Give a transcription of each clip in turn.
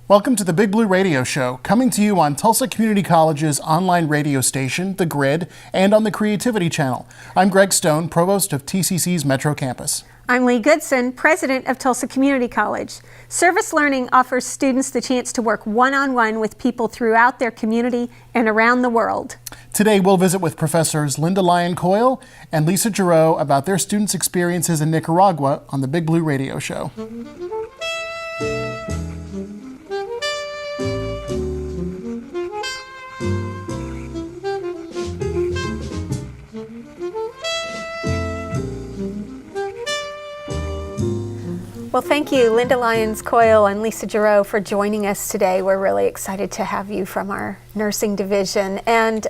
Welcome to the Big Blue Radio Show, coming to you on Tulsa Community College's online radio station, The Grid, and on the Creativity Channel. I'm Greg Stone, Provost of TCC's Metro Campus. I'm Lee Goodson, President of Tulsa Community College. Service learning offers students the chance to work one-on-one with people throughout their community and around the world. Today we'll visit with Professors Lyons-Coyle and Lisa Gerow about their students' experiences in Nicaragua on the Big Blue Radio Show. Well, thank you, Linda Lyons-Coyle and Lisa Gerow, for joining us today. We're really excited to have you from our nursing division. And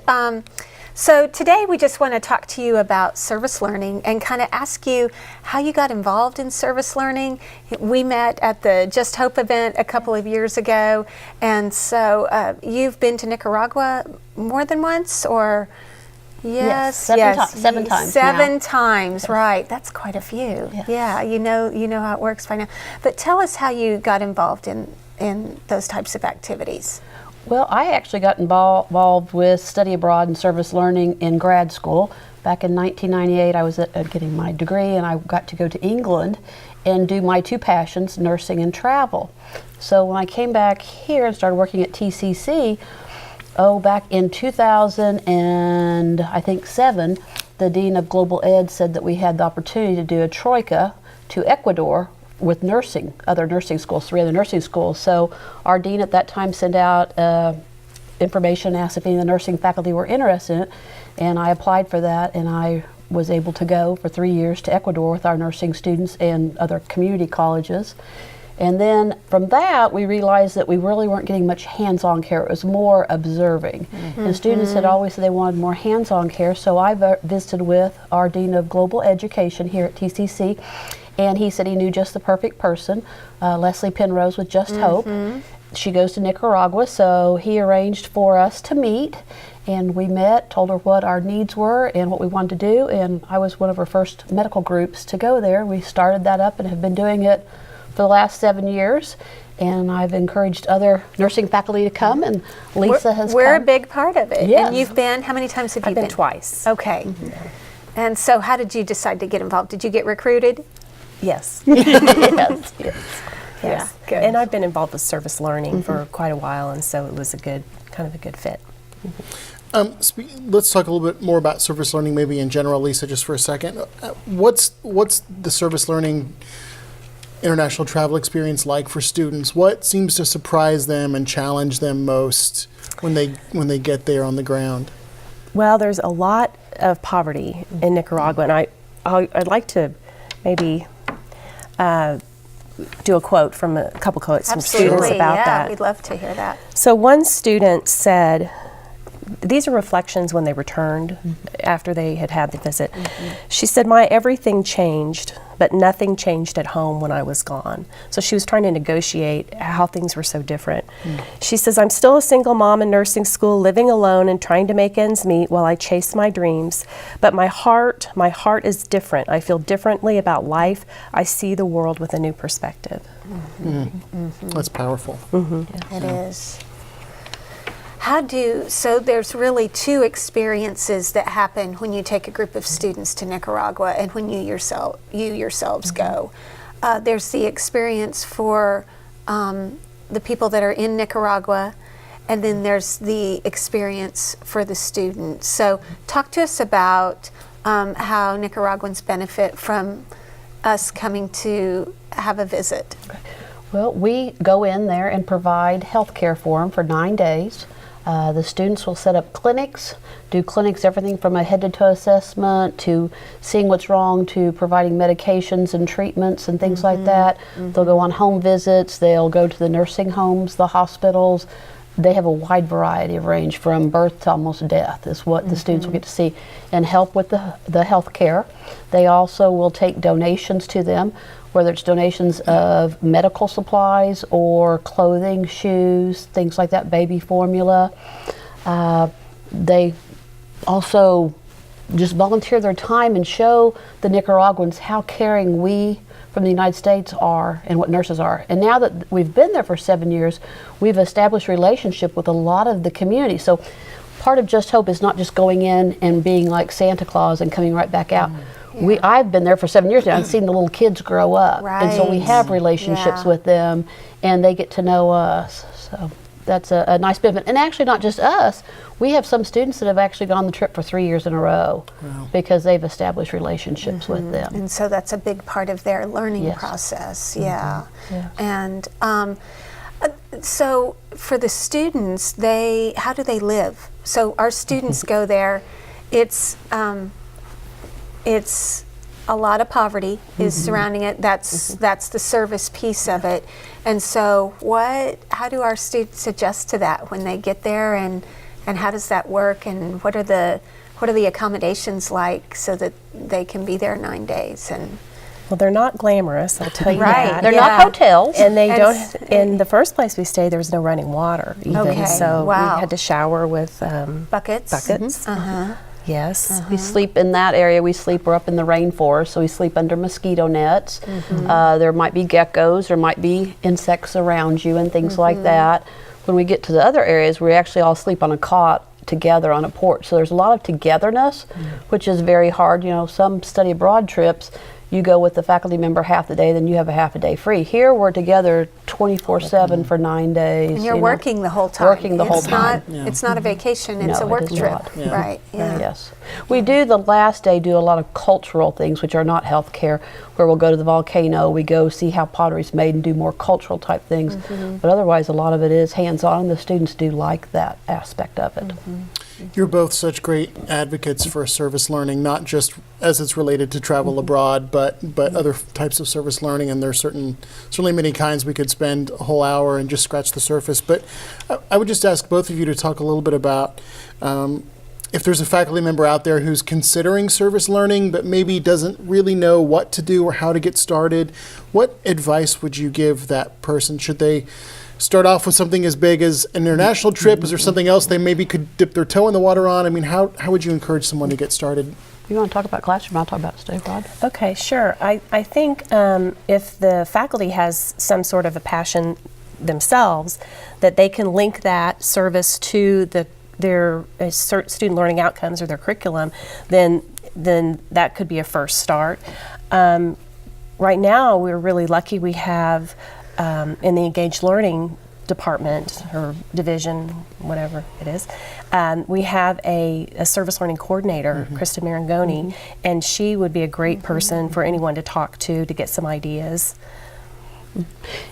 so today we just want to talk to you about service learning and kind of ask you how you got involved in service learning. We met at the Just Hope event a couple of years ago, and so you've been to Nicaragua more than once, or? Yes, seven times. Seven times, right? That's quite a few. Yes. Yeah, you know how it works by now. But tell us how you got involved in those types of activities. Well, I actually got involved with study abroad and service learning in grad school. Back in 1998, I was getting my degree, and I got to go to England and do my two passions, nursing and travel. So when I came back here and started working at TCC, back in 2007, the Dean of Global Ed said that we had the opportunity to do a troika to Ecuador with other nursing schools, 3 other nursing schools. So our dean at that time sent out information, asked if any of the nursing faculty were interested in it, and I applied for that, and I was able to go for 3 years to Ecuador with our nursing students and other community colleges. And then from that, we realized that we really weren't getting much hands-on care. It was more observing. Mm-hmm. And students had always said they wanted more hands-on care, so I visited with our Dean of Global Education here at TCC, and he said he knew just the perfect person, Leslie Penrose with Just Hope. She goes to Nicaragua, so he arranged for us to meet, and we met, told her what our needs were and what we wanted to do, and I was one of her first medical groups to go there. We started that up and have been doing it for the last 7 years, and I've encouraged other nursing faculty to come, and Lisa has come. We're a big part of it. Yes. And you've been, how many times have you been? I've been twice. Okay. And so how did you decide to get involved? Did you get recruited? Yes. Yes. Yeah. Good. And I've been involved with service learning for quite a while, and so it was a good fit. Let's talk a little bit more about service learning, maybe in general, Lisa, just for a second. What's the service learning international travel experience like for students? What seems to surprise them and challenge them most when they get there on the ground? Well, there's a lot of poverty in Nicaragua, and I'd like to maybe do a quote from a couple quotes from students about that. We'd love to hear that. So one student said, these are reflections when they returned after they had the visit. She said, "My everything changed, but nothing changed at home when I was gone." So she was trying to negotiate how things were so different. She says, "I'm still a single mom in nursing school, living alone and trying to make ends meet while I chase my dreams. But my heart is different. I feel differently about life. I see the world with a new perspective." That's powerful. It is. So there's really two experiences that happen when you take a group of students to Nicaragua and when you yourselves go. There's the experience for the people that are in Nicaragua, and then there's the experience for the students. So talk to us about how Nicaraguans benefit from us coming to have a visit. Well, we go in there and provide health care for them for 9 days. The students will set up clinics, do clinics, everything from a head-to-toe assessment to seeing what's wrong to providing medications and treatments and things like that. They'll go on home visits, they'll go to the nursing homes, the hospitals. They have a wide variety of range from birth to almost death is what the students will get to see, and help with the health care. They also will take donations to them, whether it's donations of medical supplies or clothing, shoes, things like that, baby formula. They also just volunteer their time and show the Nicaraguans how caring we from the United States are and what nurses are. And now that we've been there for 7 years, we've established a relationship with a lot of the community. So part of Just Hope is not just going in and being like Santa Claus and coming right back out. I've been there for 7 years now and seen the little kids grow up. And so we have relationships with them, and they get to know us. So that's a nice benefit. And actually not just us, we have some students that have actually gone the trip for 3 years in a row because they've established relationships with them. And so that's a big part of their learning process, And so for the students, how do they live? So our students go there, it's a lot of poverty is surrounding it. That's the service piece of it. And so how do our students adjust to that when they get there, and how does that work, and what are the accommodations like so that they can be there 9 days? And Well, they're not glamorous, I'll tell you Right. that. They're not hotels. And they And don't, in the first place we stayed, there was no running water even. Okay, So wow. we had to shower with buckets. buckets. Yes. We sleep in that area. We're up in the rainforest, so we sleep under mosquito nets. There might be geckos, there might be insects around you and things like that. When we get to the other areas, we actually all sleep on a cot together on a porch. So there's a lot of togetherness, which is very hard. You know, some study abroad trips, you go with the faculty member half the day, then you have a half a day free. Here we're together 24/7 for 9 days. And you're you know, working the whole time. Working the whole time. It's not a vacation, it's No, a it work is trip. not. Right. Yeah. Yes. We do the last day do a lot of cultural things, which are not healthcare, where we'll go to the volcano, we go see how pottery's made and do more cultural type things. But otherwise, a lot of it is hands-on, and the students do like that aspect of it. You're both such great advocates for service learning, not just as it's related to travel abroad, but other types of service learning, and there's certainly many kinds. We could spend a whole hour and just scratch the surface. But I would just ask both of you to talk a little bit about if there's a faculty member out there who's considering service learning but maybe doesn't really know what to do or how to get started, what advice would you give that person? Should they start off with something as big as an international trip? Is there something else they maybe could dip their toe in the water on? I mean, how would you encourage someone to get started? You want to talk about classroom? I'll talk about study abroad. Okay, sure. I think if the faculty has some sort of a passion themselves, that they can link that service to their student learning outcomes or their curriculum, then that could be a first start. Right now, we're really lucky we have in the engaged learning department or division, whatever it is, we have a service learning coordinator, Krista Marangoni, and she would be a great person for anyone to talk to get some ideas.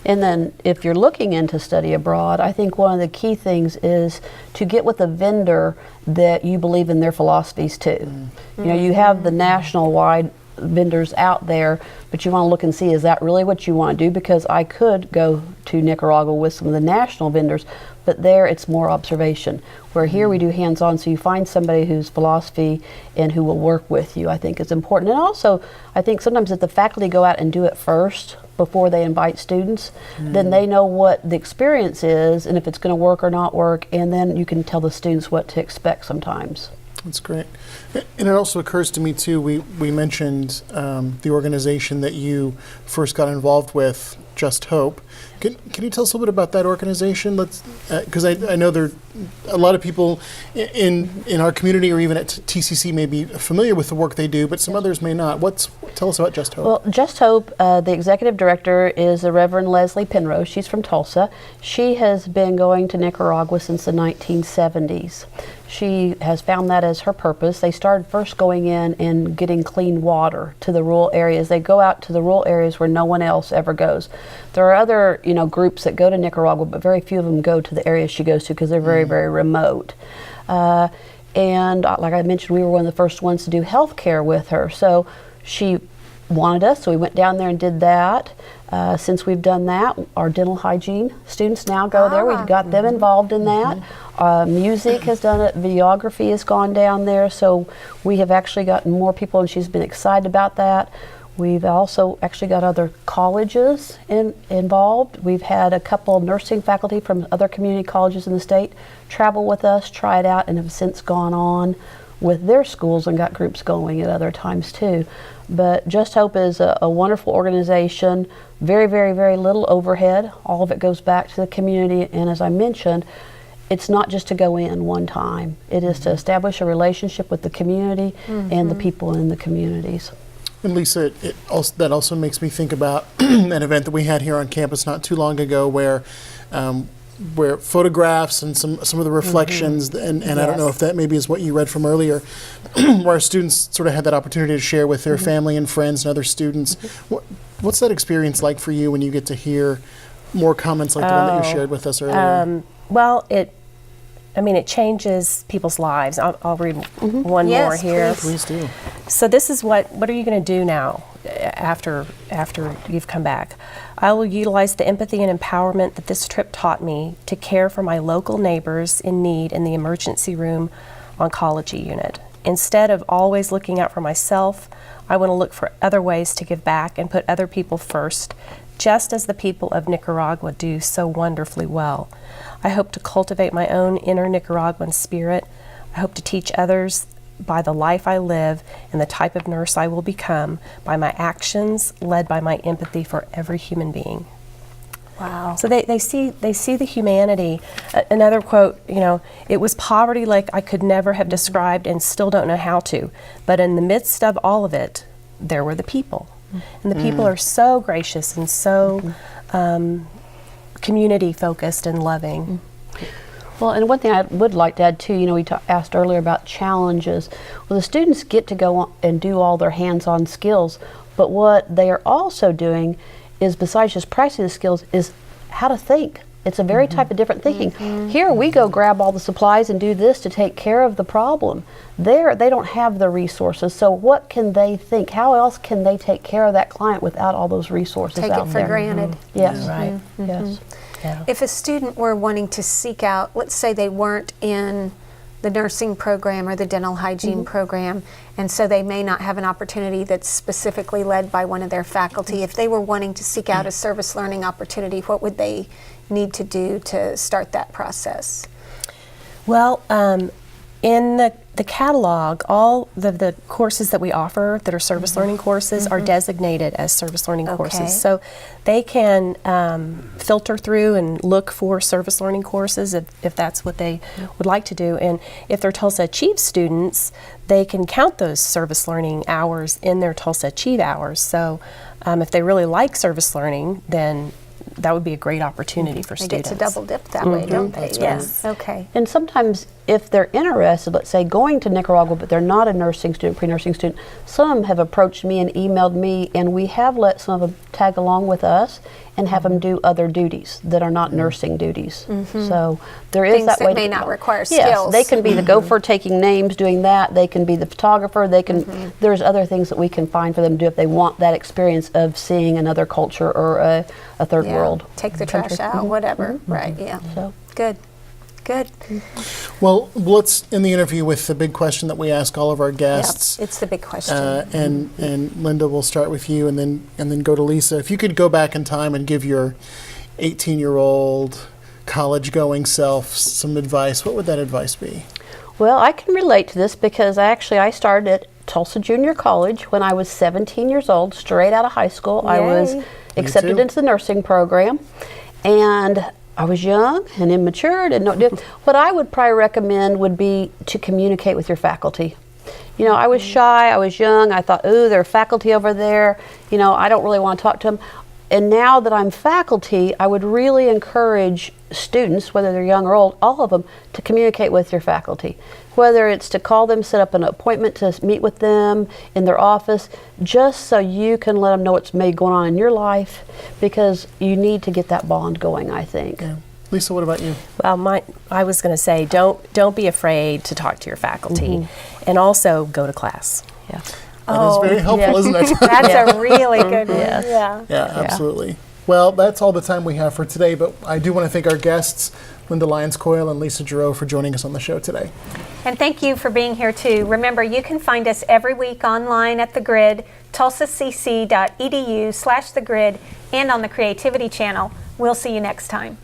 And then if you're looking into study abroad, I think one of the key things is to get with a vendor that you believe in their philosophies too. You know, you have the national wide vendors out there, but you want to look and see, is that really what you want to do? Because I could go to Nicaragua with some of the national vendors, but there it's more observation. Where here we do hands-on, so you find somebody whose philosophy and who will work with you, I think is important. And also, I think sometimes if the faculty go out and do it first before they invite students, then they know what the experience is and if it's going to work or not work, and then you can tell the students what to expect sometimes. That's great. And it also occurs to me, too, we mentioned the organization that you first got involved with, Just Hope. Can you tell us a little bit about that organization? Because I know there a lot of people in our community or even at TCC may be familiar with the work they do, but some others may not. Tell us about Just Hope. Well, Just Hope, the executive director is the Reverend Leslie Penrose. She's from Tulsa. She has been going to Nicaragua since the 1970s. She has found that as her purpose. They started first going in and getting clean water to the rural areas. They go out to the rural areas where no one else ever goes. There are other, groups that go to Nicaragua, but very few of them go to the areas she goes to because they're very, very remote. And like I mentioned, we were one of the first ones to do health care with her. So she wanted us, so we went down there and did that. Since we've done that, our dental hygiene students now go there. We've got them involved in that. Music has done it. Videography has gone down there. So we have actually gotten more people, and she's been excited about that. We've also actually got other colleges involved. We've had a couple of nursing faculty from other community colleges in the state travel with us, try it out, and have since gone on with their schools and got groups going at other times too. But Just Hope is a wonderful organization, very, very, very little overhead. All of it goes back to the community, and as I mentioned, it's not just to go in one time. It is to establish a relationship with the community and the people in the communities. And Lisa, that also makes me think about an event that we had here on campus not too long ago where photographs and some of the reflections, and I don't know if that maybe is what you read from earlier, where our students sort of had that opportunity to share with their family and friends and other students. What's that experience like for you when you get to hear more comments like the one that you shared with us earlier? Well, it changes people's lives. I'll read one more here. Please do. So this is what are you going to do now after you've come back? I will utilize the empathy and empowerment that this trip taught me to care for my local neighbors in need in the emergency room oncology unit. Instead of always looking out for myself, I want to look for other ways to give back and put other people first, just as the people of Nicaragua do so wonderfully well. I hope to cultivate my own inner Nicaraguan spirit. I hope to teach others by the life I live and the type of nurse I will become, by my actions led by my empathy for every human being. Wow. So they see the humanity. Another quote, it was poverty like I could never have described and still don't know how to, but in the midst of all of it, there were the people. And the people are so gracious and so community focused and loving. Well, and one thing I would like to add too, we asked earlier about challenges. Well, the students get to go on and do all their hands-on skills, but what they are also doing is, besides just practicing the skills, is how to think. It's a very type of different thinking. Here we go grab all the supplies and do this to take care of the problem. There, they don't have the resources, so what can they think? How else can they take care of that client without all those resources Take out it for there? granted. Yes. Right. Yes. Yeah. If a student were wanting to seek out, let's say they weren't in the nursing program or the dental hygiene program, and so they may not have an opportunity that's specifically led by one of their faculty. If they were wanting to seek out a service learning opportunity, what would they need to do to start that process? Well, in the catalog, all the courses that we offer that are service learning courses are designated as service learning courses. So they can filter through and look for service learning courses if that's what they would like to do. And if they're Tulsa Achieve students, they can count those service learning hours in their Tulsa Achieve hours. So if they really like service learning, then that would be a great opportunity for They students. get to double dip that way, don't they? That's Yes. Okay. And sometimes if they're interested, let's say going to Nicaragua, but they're not a nursing student, pre-nursing student, some of them have approached me and emailed me, and we have let some of them tag along with us and have them do other duties that are not nursing duties. So there is Things that that way may to not go. require Yes, skills. they can be the gopher taking names, doing that. They can be the photographer. They can. There's other things that we can find for them to do if they want that experience of seeing another culture or a third Yeah. world. Take the trash out, whatever. Right, yeah. So. Good. Good. Well, let's end the interview with the big question that we ask all of our guests. It's the big question. And Linda, we'll start with you, and then go to Lisa. If you could go back in time and give your 18-year-old college-going self some advice, what would that advice be? Well, I can relate to this because I started at Tulsa Junior College when I was 17 years old, straight out of high school. I was Yay. accepted too. into the nursing program, and I was young and immature and what I would probably recommend would be to communicate with your faculty. I was shy, I was young, I thought, ooh, there are faculty over there, I don't really want to talk to them. And now that I'm faculty, I would really encourage students, whether they're young or old, all of them, to communicate with your faculty. Whether it's to call them, set up an appointment to meet with them in their office, just so you can let them know what's maybe going on in your life, because you need to get that bond going, I think. Yeah. Lisa, what about you? Well, I was going to say, don't be afraid to talk to your faculty, and also go to class. Yeah. That is very helpful, yes. isn't it? That's a really good one. Yes. Yeah. Yeah, absolutely. Well, that's all the time we have for today, but I do want to thank our guests, Linda Lyons-Coyle and Lisa Gerow, for joining us on the show today. And thank you for being here too. Remember, you can find us every week online at The Grid, tulsacc.edu/thegrid, and on the Creativity channel. We'll see you next time.